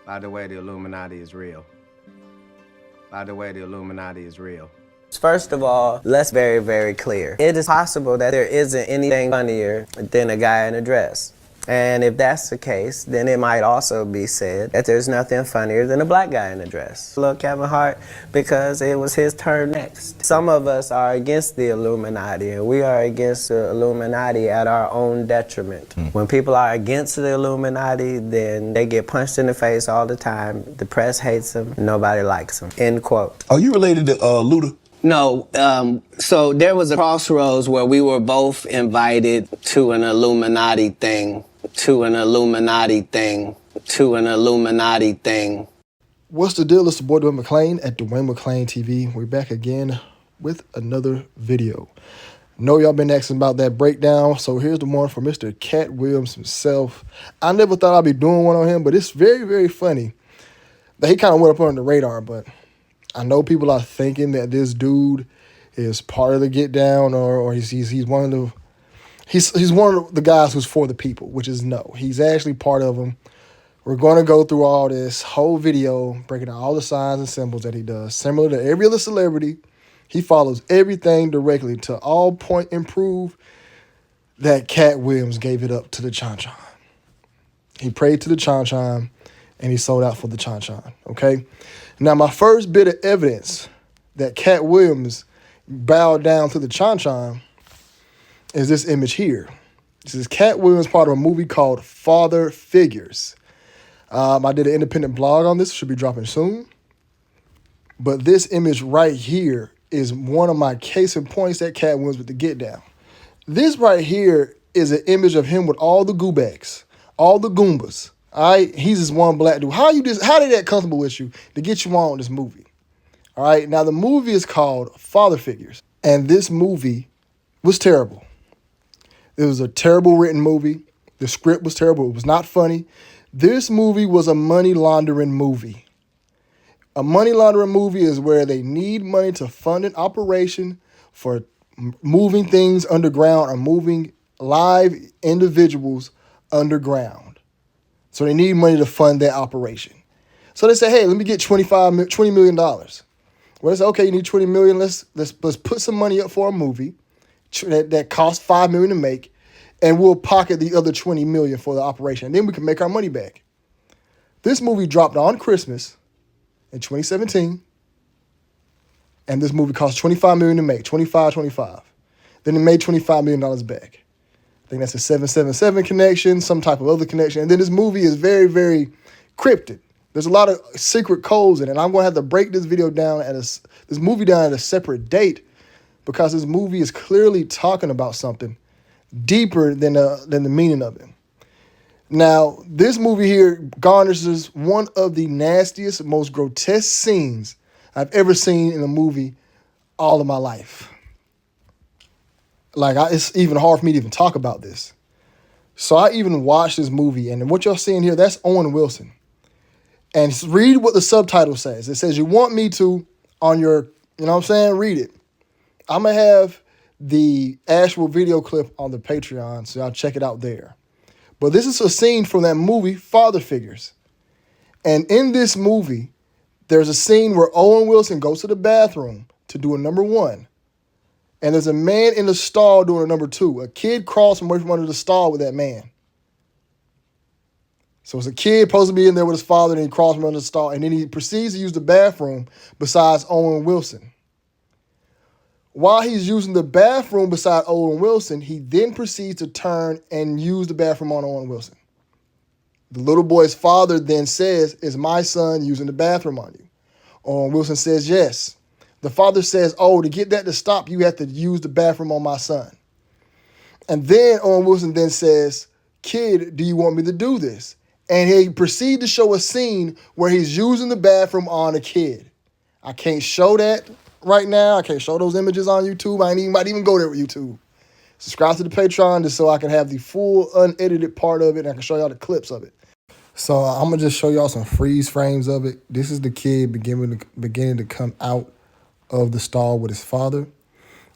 By the way, the Illuminati is real. By the way, the Illuminati is real. First of all, let's very, very clear. It is possible that there isn't anything funnier than a guy in a dress. And if that's the case, then it might also be said that there's nothing funnier than a black guy in a dress. Look, Kevin Hart, because it was his turn next. Some of us are against the Illuminati, and we are against the Illuminati at our own detriment. When people are against the Illuminati, then they get punched in the face all the time. The press hates them, nobody likes them. End quote. Are you related to Luda? No, so there was a crossroads where we were both invited to an Illuminati thing. What's the deal? It's the boy Dwayne McClain at Dwayne McClain TV. We're back again with another video. Know y'all been asking about that breakdown, so here's the one for Mr. Katt Williams himself. I never thought I'd be doing one on him, but it's very, very funny that he kind of went up on the radar, but I know people are thinking that this dude is part of the Get Down, or he's one of the he's one of the guys who's for the people, which is no. He's actually part of them. We're going to go through all this whole video, breaking down all the signs and symbols that he does. Similar to every other celebrity, he follows everything directly to all point and prove that Katt Williams gave it up to the Chan-Chan. He prayed to the Chan-Chan, and he sold out for the Chan-Chan, okay? Now, my first bit of evidence that Katt Williams bowed down to the Chan-Chan is this image here. This is Katt Williams, part of a movie called Father Figures. I did an independent blog on this, should be dropping soon. But this image right here is one of my case in points that Katt Williams with the Get Down. This right here is an image of him with all the goobags, all the Goombas. All right, he's this one black dude. How did that comfortable with you to get you on this movie? All right, now the movie is called Father Figures, and this movie was terrible. It was a terrible written movie. The script was terrible. It was not funny. This movie was a money laundering movie. A money laundering movie is where they need money to fund an operation for moving things underground or moving live individuals underground. So they need money to fund that operation. So they say, hey, let me get $20 million. Well, they say, okay, you need $20 million. Let's put some money up for a movie that costs $5 million to make, and we'll pocket the other $20 million for the operation. And then we can make our money back. This movie dropped on Christmas in 2017, and this movie cost $25 million to make, 25. Then it made $25 million back. I think that's a 777 connection, some type of other connection. And then this movie is very, very cryptic. There's a lot of secret codes in it. And I'm going to have to break this video down this movie down at a separate date, because this movie is clearly talking about something deeper than the meaning of it. Now, this movie here garnishes one of the nastiest, most grotesque scenes I've ever seen in a movie all of my life. It's even hard for me to even talk about this. So I even watched this movie, and what y'all seeing here, that's Owen Wilson. And read what the subtitle says. It says, you want me to, on your, you know what I'm saying, read it. I'm going to have the actual video clip on the Patreon, so y'all check it out there. But this is a scene from that movie, Father Figures. And in this movie, there's a scene where Owen Wilson goes to the bathroom to do a number one. And there's a man in the stall doing a number two. A kid crawls from under the stall with that man. So it's a kid supposed to be in there with his father, and he crawls from under the stall. And then he proceeds to use the bathroom besides Owen Wilson. While he's using the bathroom beside Owen Wilson, he then proceeds to turn and use the bathroom on Owen Wilson. The little boy's father then says, is my son using the bathroom on you? Owen Wilson says, yes. The father says, oh, to get that to stop, you have to use the bathroom on my son. And then Owen Wilson then says, kid, do you want me to do this? And he proceeds to show a scene where he's using the bathroom on a kid. I can't show that right now. I can't show those images on YouTube. I might even go there with YouTube. Subscribe to the Patreon just so I can have the full unedited part of it, and I can show y'all the clips of it. So I'm going to just show y'all some freeze frames of it. This is the kid beginning to come out of the stall with his father.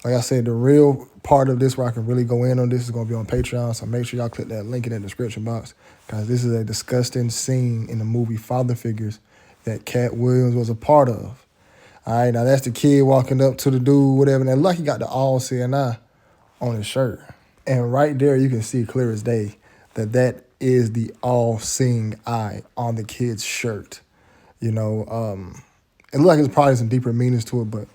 Like I said, the real part of this where I can really go in on this is going to be on Patreon. So make sure y'all click that link in the description box, because this is a disgusting scene in the movie Father Figures that Katt Williams was a part of. All right, now that's the kid walking up to the dude, whatever. And look, he got the all seeing eye on his shirt. And right there, you can see clear as day that that is the all seeing eye on the kid's shirt. You know, it looks like there's probably some deeper meanings to it, but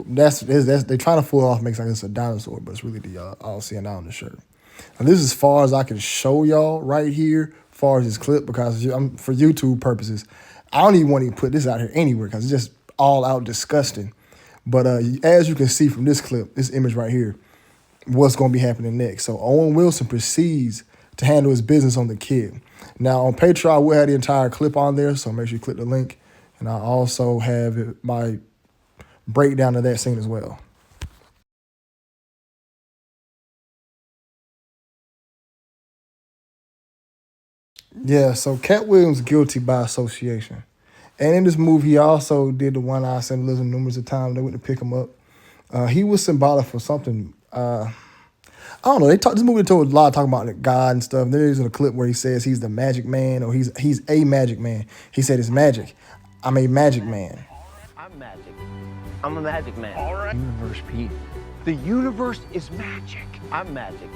that's they're trying to fool it off, makes like it's a dinosaur, but it's really the all seeing eye on the shirt. And this is as far as I can show y'all right here, as far as this clip, because for YouTube purposes, I don't even want to put this out here anywhere because it's just all out disgusting. But as you can see from this clip, this image right here, what's going to be happening next. So Owen Wilson proceeds to handle his business on the kid. Now on Patreon, we'll have the entire clip on there, so make sure you click the link. And I also have my breakdown of that scene as well. Yeah, so Katt Williams guilty by association. And in this movie, he also did the one-eye symbolism numerous of times. They went to pick him up. He was symbolic for something. I don't know. This movie told a lot of talking about God and stuff. There is a clip where he says he's the magic man, or he's a magic man. He said it's magic. I'm a magic man. I'm magic. I'm a magic man. All right. Universe, Pete. The universe is magic. I'm magic.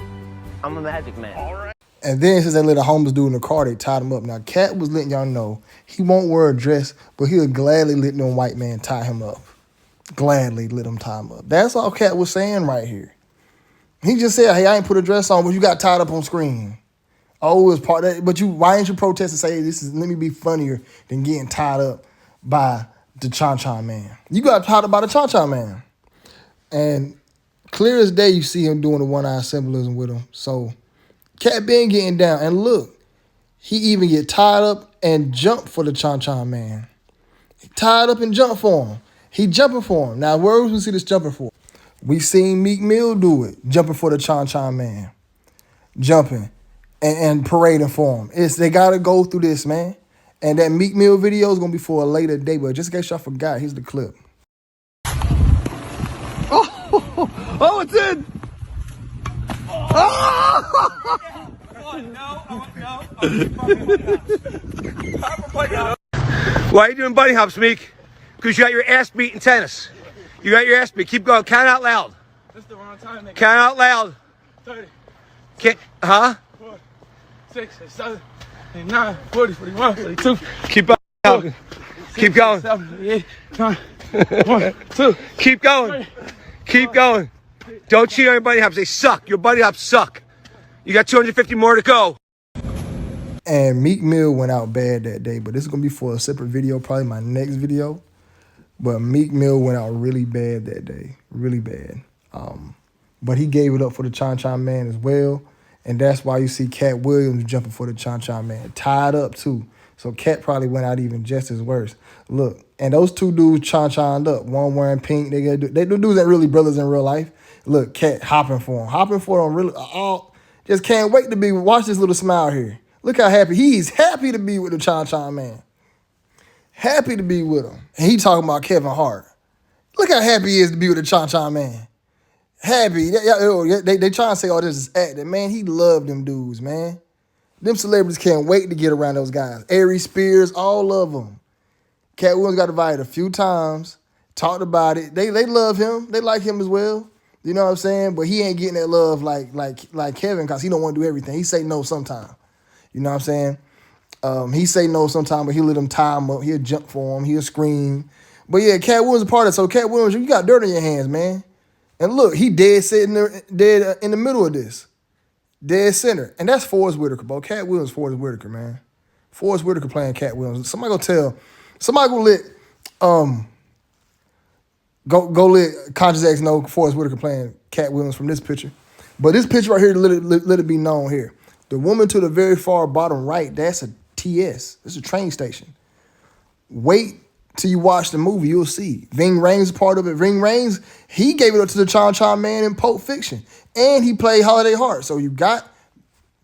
I'm a magic man. All right. And then since they let a homeless dude in the car, they tied him up. Now, Katt was letting y'all know he won't wear a dress, but he'll gladly let no white man tie him up. Gladly let him tie him up. That's all Katt was saying right here. He just said, hey, I ain't put a dress on, but you got tied up on screen. Oh, it was part of that. But why ain't you protest and say, hey, let me be funnier than getting tied up by the Chan man? You got tied up by the Chan man. And clear as day, you see him doing the one-eye symbolism with him. So Katt been getting down. And look, he even get tied up and jump for the Chan man. He tied up and jump for him. He jumping for him. Now, where we see this jumping for? We seen Meek Mill do it, jumping for the Chan man. Jumping and parading for him. They got to go through this, man. And that Meek Mill video is going to be for a later day, but just in case y'all forgot, here's the clip. Oh, it's in! Why are you doing bunny hops, Meek? Because you got your ass beat in tennis. You got your ass beat. Keep going. Count out loud. That's the wrong time, nigga. Count out loud. 30. Can't, huh? 4, 6, 7, 8, 9, 40, 41, 42. Keep on. 4, Keep going. 7, 8, 9, 1, 2. Keep going. 3, Keep going. Don't cheat on your bunny hops. They suck. Your bunny hops suck. You got 250 more to go. And Meek Mill went out bad that day, but this is going to be for a separate video, probably my next video. But Meek Mill went out really bad that day, really bad. But he gave it up for the Chan man as well. And that's why you see Katt Williams jumping for the Chan man, tied up too. So Katt probably went out even just as worse. Look, and those two dudes Chan-Chan'd up, one wearing pink. They dudes ain't really brothers in real life. Look, Katt hopping for him, really. Just can't wait to watch this little smile here. Look how happy. He's happy to be with the Chan man. Happy to be with him. And he talking about Kevin Hart. Look how happy he is to be with the Chan man. Happy. They trying to say, oh, this is acting. Man, he loved them dudes, man. Them celebrities can't wait to get around those guys. Aries Spears, all of them. Katt Williams got invited a few times, talked about it. They love him. They like him as well. You know what I'm saying? But he ain't getting that love like Kevin, because he don't want to do everything. He say no sometime. You know what I'm saying? He say no sometime, but he'll let him tie him up. He'll jump for him. He'll scream. But yeah, Katt Williams a part of it. So Katt Williams, you got dirt on your hands, man. And look, he dead sitting there, dead in the middle of this. Dead center. And that's Forrest Whitaker, bro. Katt Williams, Forrest Whitaker, man. Forrest Whitaker playing Katt Williams. Somebody go let Conscious X know Forrest Whitaker playing Katt Williams from this picture. But this picture right here, let it be known here. The woman to the very far bottom right, that's a TS. It's a train station. Wait till you watch the movie, you'll see. Ving Rhames is part of it. Ving Rhames, he gave it up to the Chan man in Pulp Fiction. And he played Holiday Heart. So you got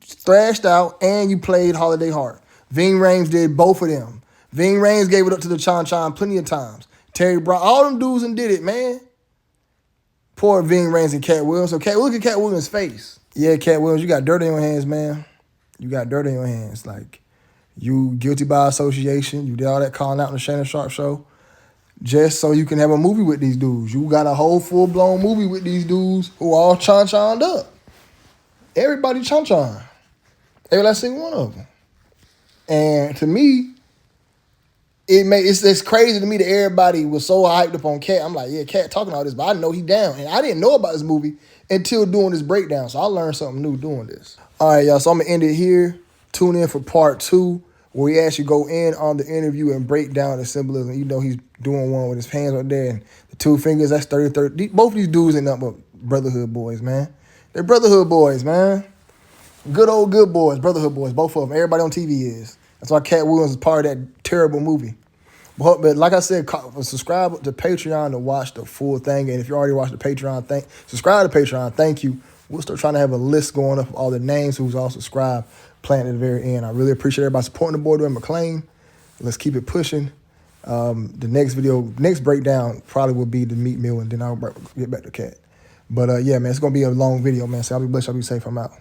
thrashed out and you played Holiday Heart. Ving Rhames did both of them. Ving Rhames gave it up to the Chan plenty of times. Terry Brown, all them dudes and did it, man. Poor Ving Rhames and Katt Williams. So look at Katt Williams' face. Yeah, Katt Williams, you got dirt on your hands, man. You got dirt on your hands. Like, you guilty by association. You did all that calling out on the Shannon Sharp show just so you can have a movie with these dudes. You got a whole full-blown movie with these dudes who all chon-choned up. Everybody chon-chon. Every last single one of them. And to me, it's crazy to me that everybody was so hyped up on Katt. I'm like, yeah, Katt talking all this, but I know he down. And I didn't know about this movie until doing this breakdown. So I learned something new doing this. All right, y'all. So I'm going to end it here. Tune in for part 2, where we actually go in on the interview and break down the symbolism. You know, he's doing one with his hands right there and the 2 fingers. That's 30. Both these dudes ain't nothing but brotherhood boys, man. They're brotherhood boys, man. Good old good boys, brotherhood boys, both of them. Everybody on TV is. That's why Katt Williams is part of that terrible movie. But like I said, subscribe to Patreon to watch the full thing. And if you already watched the Patreon, subscribe to Patreon. Thank you. We'll start trying to have a list going up of all the names who's all subscribed, playing at the very end. I really appreciate everybody supporting the boy, Dwayne McClain. Let's keep it pushing. The next breakdown probably will be the meat meal, and then I'll get back to Katt. But yeah, man, it's going to be a long video, man. So I'll be blessed. I'll be safe. I'm out.